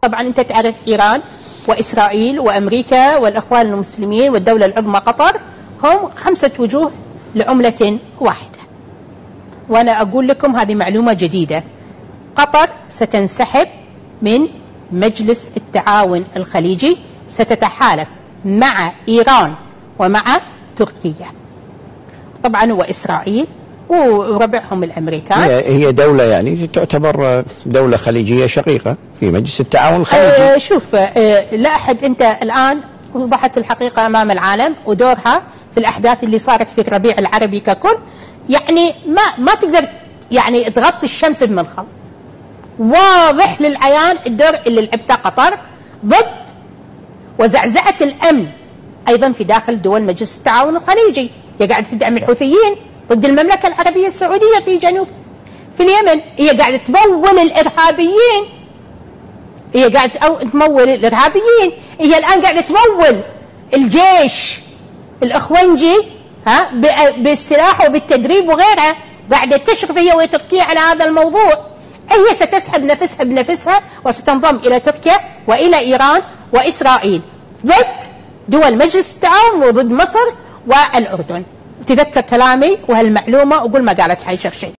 طبعا انت تعرف ايران واسرائيل وامريكا والاخوان المسلمين والدوله العظمى قطر هم 5 وجوه لعمله واحده. وانا اقول لكم هذه معلومه جديده، قطر ستنسحب من مجلس التعاون الخليجي، ستتحالف مع ايران ومع تركيا طبعا واسرائيل وربعهم الامريكان. هي دوله يعني تعتبر دوله خليجيه شقيقه في مجلس التعاون الخليجي. شوف لاحظ انت الان وضحت الحقيقه امام العالم ودورها في الاحداث اللي صارت في الربيع العربي ككل، يعني ما تقدر يعني تغطي الشمس بمنخل. واضح للعيان الدور اللي لعبته قطر ضد وزعزعه الامن ايضا في داخل دول مجلس التعاون الخليجي. هي قاعده تدعم الحوثيين ضد المملكه العربيه السعوديه في جنوب في اليمن، هي قاعده تمول الارهابيين، هي قاعده تمول الارهابيين، هي الان قاعده تمول الجيش الاخوانجي بالسلاح وبالتدريب وغيرها، قاعده تشرف هي وتركيا على هذا الموضوع. هي ستسحب نفسها بنفسها وستنضم الى تركيا والى ايران واسرائيل ضد دول مجلس التعاون وضد مصر والاردن. تذكر كلامي وهالمعلومه وقول ما قالت حي شيء.